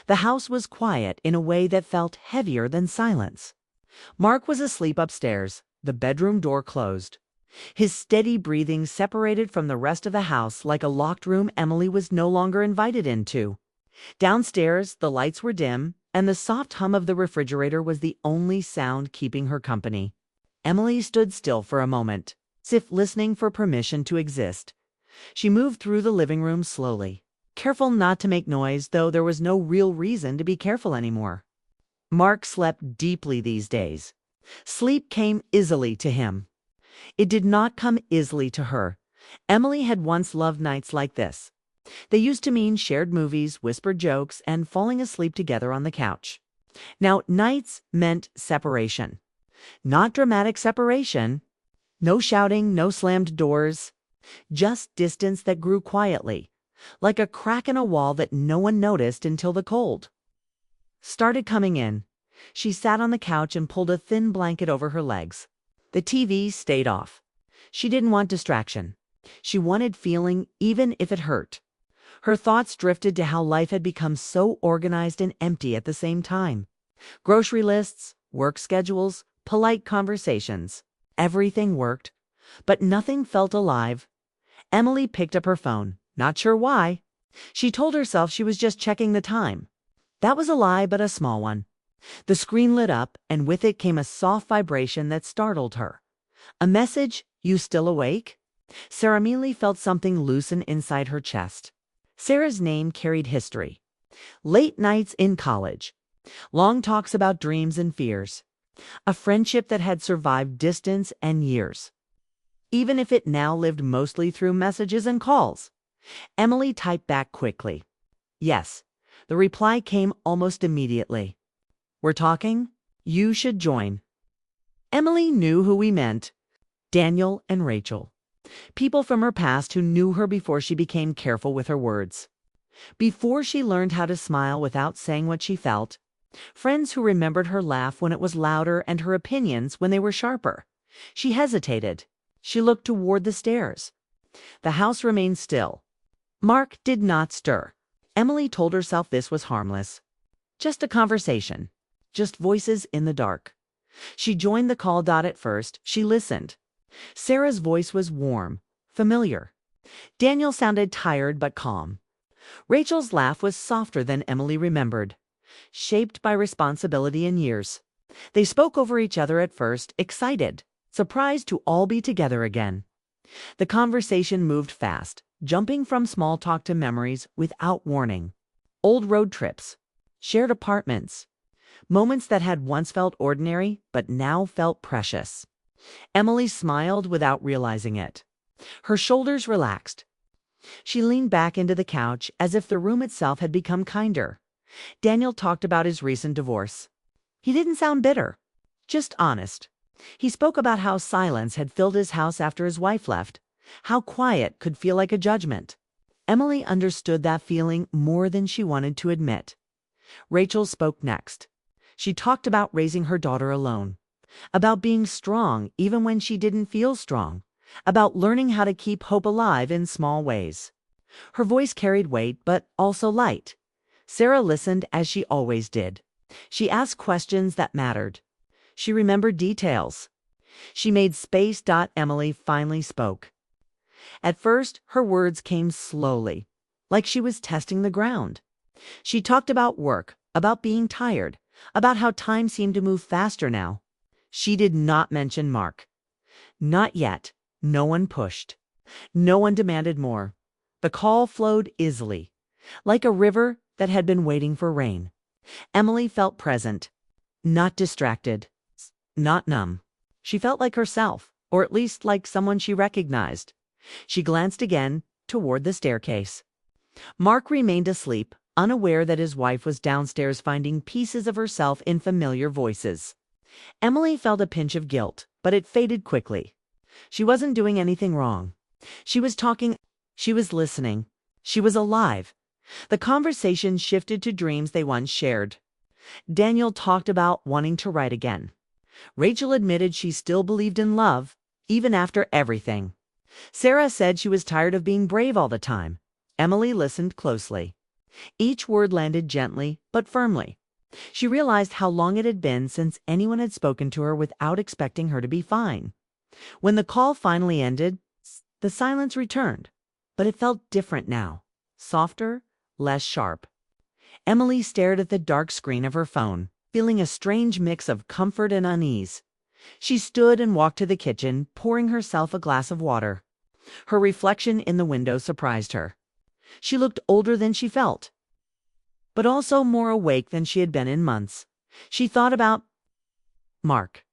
The house was quiet in a way that felt heavier than silence. Mark was asleep upstairs, the bedroom door closed. His steady breathing separated from the rest of the house like a locked room Emily was no longer invited into. Downstairs, the lights were dim, and the soft hum of the refrigerator was the only sound keeping her company. Emily stood still for a moment, as if listening for permission to exist. She moved through the living room slowly, careful not to make noise, though there was no real reason to be careful anymore. Mark slept deeply these days. Sleep came easily to him. It did not come easily to her. Emily had once loved nights like this. They used to mean shared movies, whispered jokes, and falling asleep together on the couch. Now, nights meant separation. Not dramatic separation. No shouting, no slammed doors. Just distance that grew quietly, like a crack in a wall that no one noticed until the cold started coming in. She sat on the couch and pulled a thin blanket over her legs. The TV stayed off. She didn't want distraction. She wanted feeling, even if it hurt. Her thoughts drifted to how life had become so organized and empty at the same time. Grocery lists, work schedules, polite conversations. Everything worked, but nothing felt alive. Emily picked up her phone, not sure why. She told herself she was just checking the time. That was a lie, but a small one. The screen lit up, and with it came a soft vibration that startled her. A message, "You still awake?" Sarah Mealy felt something loosen inside her chest. Sarah's name carried history. Late nights in college. Long talks about dreams and fears. A friendship that had survived distance and years, even if it now lived mostly through messages and calls. Emily typed back quickly. Yes. The reply came almost immediately. "We're talking? You should join." Emily knew who we meant. Daniel and Rachel. People from her past who knew her before she became careful with her words. Before she learned how to smile without saying what she felt. Friends who remembered her laugh when it was louder and her opinions when they were sharper. She hesitated. She looked toward the stairs. The house remained still. Mark did not stir. Emily told herself this was harmless. Just a conversation. Just voices in the dark. She joined the call. At first, she listened. Sarah's voice was warm, familiar. Daniel sounded tired but calm. Rachel's laugh was softer than Emily remembered, shaped by responsibility and years. They spoke over each other at first, excited, surprised to all be together again. The conversation moved fast, jumping from small talk to memories without warning. Old road trips, shared apartments, moments that had once felt ordinary but now felt precious. Emily smiled without realizing it. Her shoulders relaxed. She leaned back into the couch as if the room itself had become kinder. Daniel talked about his recent divorce. He didn't sound bitter, just honest. He spoke about how silence had filled his house after his wife left, how quiet could feel like a judgment. Emily understood that feeling more than she wanted to admit. Rachel spoke next. She talked about raising her daughter alone, about being strong even when she didn't feel strong, about learning how to keep hope alive in small ways. Her voice carried weight, but also light. Sarah listened as she always did. She asked questions that mattered. She remembered details. She made space. Emily finally spoke. At first, her words came slowly, like she was testing the ground. She talked about work, about being tired, about how time seemed to move faster now. She did not mention Mark. Not yet. No one pushed. No one demanded more. The call flowed easily, like a river that had been waiting for rain. Emily felt present, not distracted, not numb. She felt like herself, or at least like someone she recognized. She glanced again toward the staircase. Mark remained asleep, unaware that his wife was downstairs finding pieces of herself in familiar voices. Emily felt a pinch of guilt, but it faded quickly. She wasn't doing anything wrong. She was talking. She was listening. She was alive. The conversation shifted to dreams they once shared. Daniel talked about wanting to write again. Rachel admitted she still believed in love, even after everything. Sarah said she was tired of being brave all the time. Emily listened closely. Each word landed gently but firmly. She realized how long it had been since anyone had spoken to her without expecting her to be fine. When the call finally ended, the silence returned, but it felt different now, softer, less sharp. Emily stared at the dark screen of her phone, feeling a strange mix of comfort and unease. She stood and walked to the kitchen, pouring herself a glass of water. Her reflection in the window surprised her. She looked older than she felt, but also more awake than she had been in months. She thought about Mark,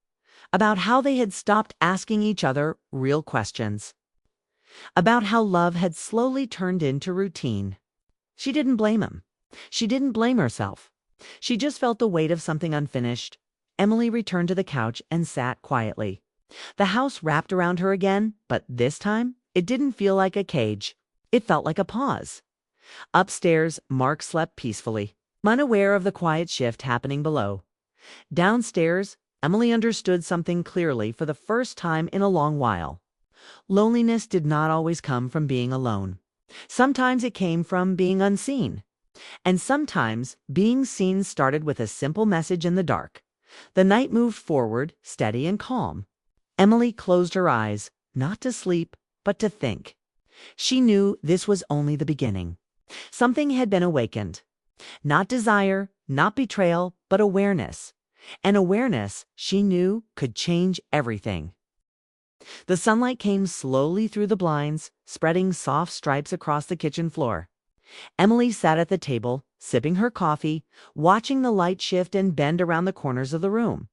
about how they had stopped asking each other real questions, about how love had slowly turned into routine. She didn't blame him. She didn't blame herself. She just felt the weight of something unfinished. Emily returned to the couch and sat quietly. The house wrapped around her again, but this time it didn't feel like a cage. It felt like a pause. Upstairs, Mark slept peacefully, unaware of the quiet shift happening below. Downstairs, Emily understood something clearly for the first time in a long while. Loneliness did not always come from being alone. Sometimes it came from being unseen. And sometimes being seen started with a simple message in the dark. The night moved forward, steady and calm. Emily closed her eyes, not to sleep, but to think. She knew this was only the beginning. Something had been awakened. Not desire, not betrayal, but awareness. And awareness, she knew, could change everything. The sunlight came slowly through the blinds, spreading soft stripes across the kitchen floor. Emily sat at the table, sipping her coffee, watching the light shift and bend around the corners of the room.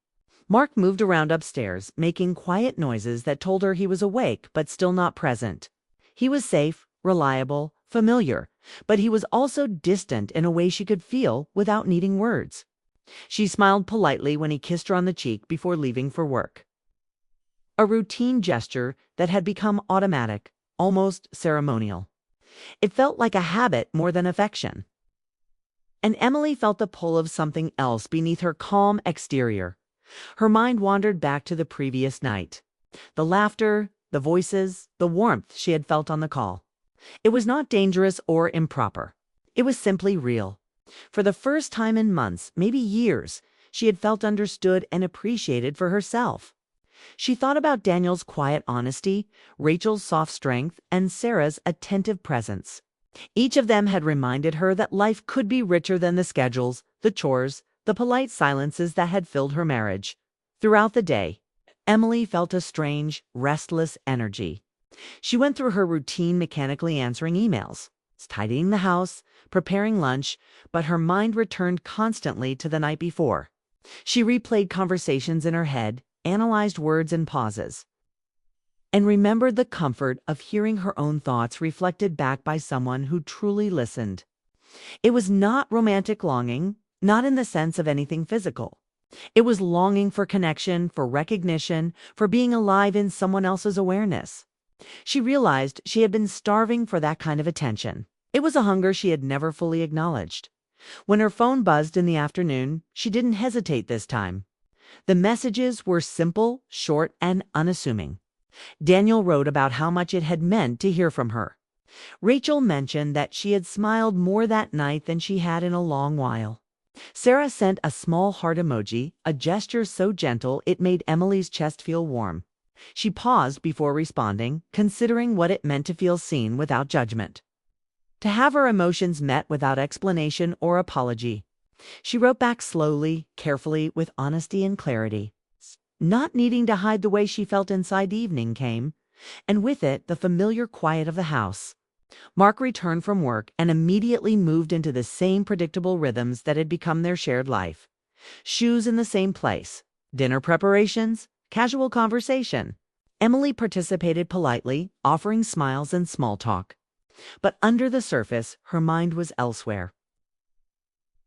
Mark moved around upstairs, making quiet noises that told her he was awake but still not present. He was safe, reliable, familiar, but he was also distant in a way she could feel without needing words. She smiled politely when he kissed her on the cheek before leaving for work. A routine gesture that had become automatic, almost ceremonial. It felt like a habit more than affection. And Emily felt the pull of something else beneath her calm exterior. Her mind wandered back to the previous night. The laughter, the voices, the warmth she had felt on the call. It was not dangerous or improper. It was simply real. For the first time in months, maybe years, she had felt understood and appreciated for herself. She thought about Daniel's quiet honesty, Rachel's soft strength, and Sarah's attentive presence. Each of them had reminded her that life could be richer than the schedules, the chores, the polite silences that had filled her marriage. Throughout the day, Emily felt a strange, restless energy. She went through her routine mechanically answering emails, tidying the house, preparing lunch, but her mind returned constantly to the night before. She replayed conversations in her head, analyzed words and pauses, and remembered the comfort of hearing her own thoughts reflected back by someone who truly listened. It was not romantic longing, not in the sense of anything physical. It was longing for connection, for recognition, for being alive in someone else's awareness. She realized she had been starving for that kind of attention. It was a hunger she had never fully acknowledged. When her phone buzzed in the afternoon, she didn't hesitate this time. The messages were simple, short, and unassuming. Daniel wrote about how much it had meant to hear from her. Rachel mentioned that she had smiled more that night than she had in a long while. Sarah sent a small heart emoji, a gesture so gentle it made Emily's chest feel warm. She paused before responding, considering what it meant to feel seen without judgment. To have her emotions met without explanation or apology. She wrote back slowly, carefully, with honesty and clarity. Not needing to hide the way she felt inside, the evening came, and with it the familiar quiet of the house. Mark returned from work and immediately moved into the same predictable rhythms that had become their shared life. Shoes in the same place, dinner preparations, casual conversation. Emily participated politely, offering smiles and small talk. But under the surface, her mind was elsewhere.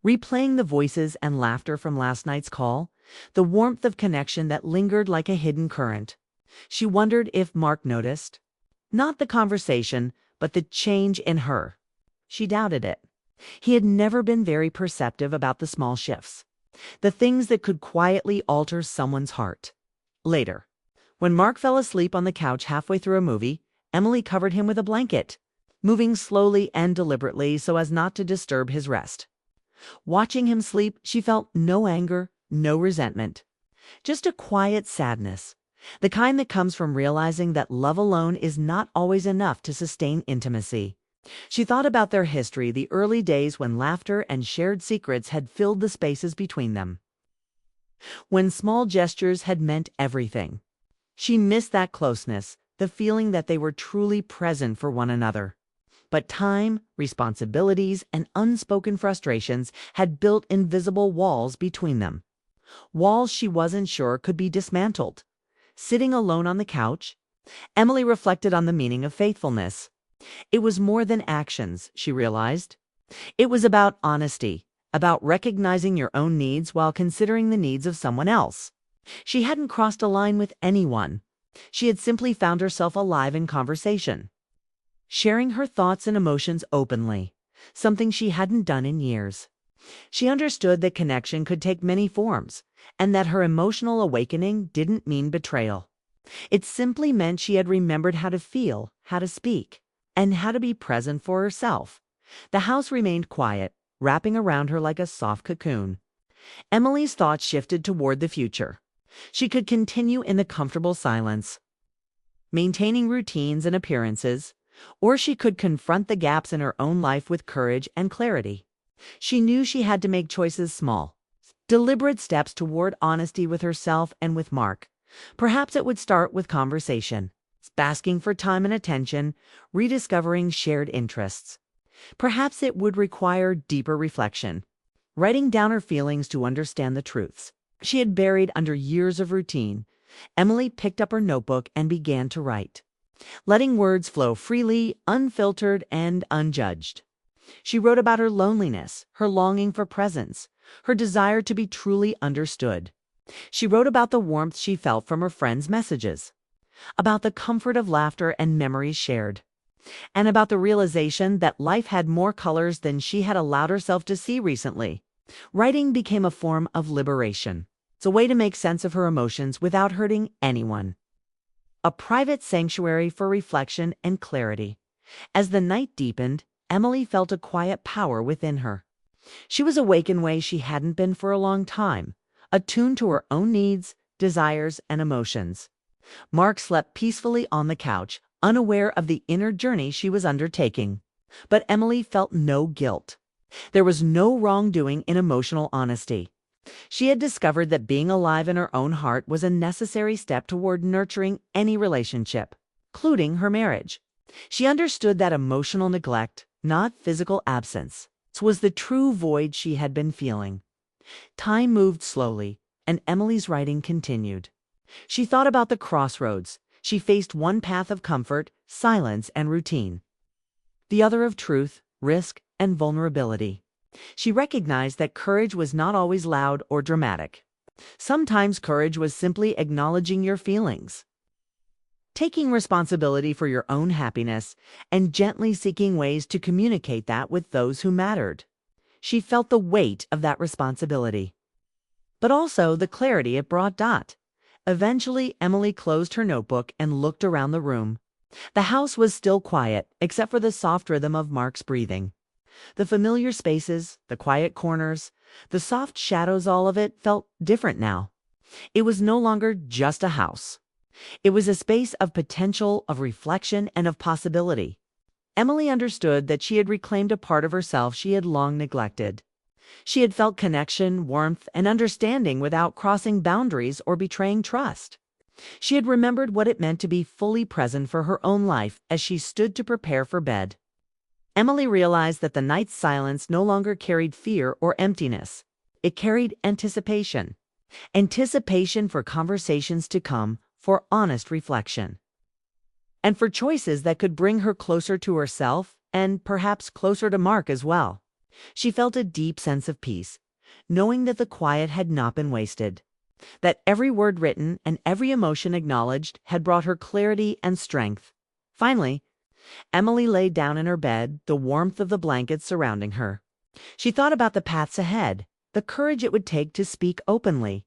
Replaying the voices and laughter from last night's call, the warmth of connection that lingered like a hidden current. She wondered if Mark noticed. Not the conversation, but the change in her. She doubted it. He had never been very perceptive about the small shifts, the things that could quietly alter someone's heart. Later, when Mark fell asleep on the couch halfway through a movie, Emily covered him with a blanket. moving slowly and deliberately so as not to disturb his rest. Watching him sleep, she felt no anger, no resentment, just a quiet sadness, the kind that comes from realizing that love alone is not always enough to sustain intimacy. She thought about their history, the early days when laughter and shared secrets had filled the spaces between them, when small gestures had meant everything. She missed that closeness, the feeling that they were truly present for one another. But time, responsibilities, and unspoken frustrations had built invisible walls between them. Walls she wasn't sure could be dismantled. Sitting alone on the couch, Emily reflected on the meaning of faithfulness. It was more than actions, she realized. It was about honesty, about recognizing your own needs while considering the needs of someone else. She hadn't crossed a line with anyone. She had simply found herself alive in conversation, sharing her thoughts and emotions openly, something she hadn't done in years. She understood that connection could take many forms, and that her emotional awakening didn't mean betrayal. It simply meant she had remembered how to feel, how to speak, and how to be present for herself. The house remained quiet, wrapping around her like a soft cocoon. Emily's thoughts shifted toward the future. She could continue in the comfortable silence, maintaining routines and appearances, or she could confront the gaps in her own life with courage and clarity. She knew she had to make choices, small, deliberate steps toward honesty with herself and with Mark. Perhaps it would start with conversation, asking for time and attention, rediscovering shared interests. Perhaps it would require deeper reflection, writing down her feelings to understand the truths she had buried under years of routine. Emily picked up her notebook and began to write, letting words flow freely, unfiltered, and unjudged. She wrote about her loneliness, her longing for presence, her desire to be truly understood. She wrote about the warmth she felt from her friends' messages, about the comfort of laughter and memories shared, and about the realization that life had more colors than she had allowed herself to see recently. Writing became a form of liberation. It's a way to make sense of her emotions without hurting anyone. A private sanctuary for reflection and clarity. As the night deepened, Emily felt a quiet power within her. She was awake in ways she hadn't been for a long time, attuned to her own needs, desires, and emotions. Mark slept peacefully on the couch, unaware of the inner journey she was undertaking. But Emily felt no guilt. There was no wrongdoing in emotional honesty. She had discovered that being alive in her own heart was a necessary step toward nurturing any relationship, including her marriage. She understood that emotional neglect, not physical absence, was the true void she had been feeling. Time moved slowly, and Emily's writing continued. She thought about the crossroads. She faced one path of comfort, silence, and routine, the other of truth, risk, and vulnerability. She recognized that courage was not always loud or dramatic. Sometimes courage was simply acknowledging your feelings, taking responsibility for your own happiness, and gently seeking ways to communicate that with those who mattered. She felt the weight of that responsibility, but also the clarity it brought. Eventually, Emily closed her notebook and looked around the room. The house was still quiet, except for the soft rhythm of Mark's breathing. The familiar spaces, the quiet corners, the soft shadows, all of it felt different now. It was no longer just a house. It was a space of potential, of reflection, and of possibility. Emily understood that she had reclaimed a part of herself she had long neglected. She had felt connection, warmth, and understanding without crossing boundaries or betraying trust. She had remembered what it meant to be fully present for her own life as she stood to prepare for bed. Emily realized that the night's silence no longer carried fear or emptiness. It carried anticipation. Anticipation for conversations to come, for honest reflection, and for choices that could bring her closer to herself and perhaps closer to Mark as well. She felt a deep sense of peace, knowing that the quiet had not been wasted, that every word written and every emotion acknowledged had brought her clarity and strength. Finally, Emily lay down in her bed, the warmth of the blankets surrounding her. She thought about the paths ahead, the courage it would take to speak openly,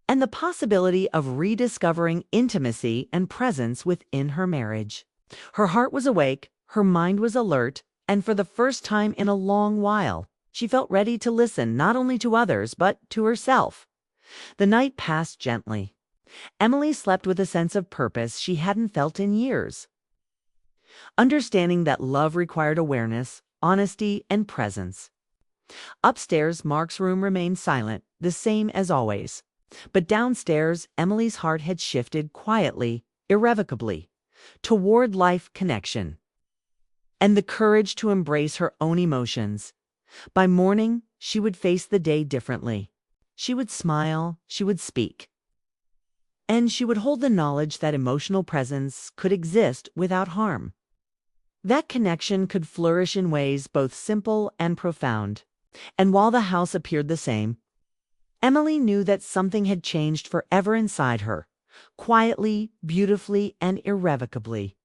and the possibility of rediscovering intimacy and presence within her marriage. Her heart was awake, Her mind was alert, and for the first time in a long while, she felt ready to listen not only to others, but to herself. The night passed gently. Emily slept with a sense of purpose she hadn't felt in years. Understanding that love required awareness, honesty, and presence. Upstairs, Mark's room remained silent, the same as always. But downstairs, Emily's heart had shifted quietly, irrevocably, toward life connection and the courage to embrace her own emotions. By morning, she would face the day differently. She would smile, she would speak, and she would hold the knowledge that emotional presence could exist without harm. That connection could flourish in ways both simple and profound. And while the house appeared the same, Emily knew that something had changed forever inside her, quietly, beautifully, and irrevocably.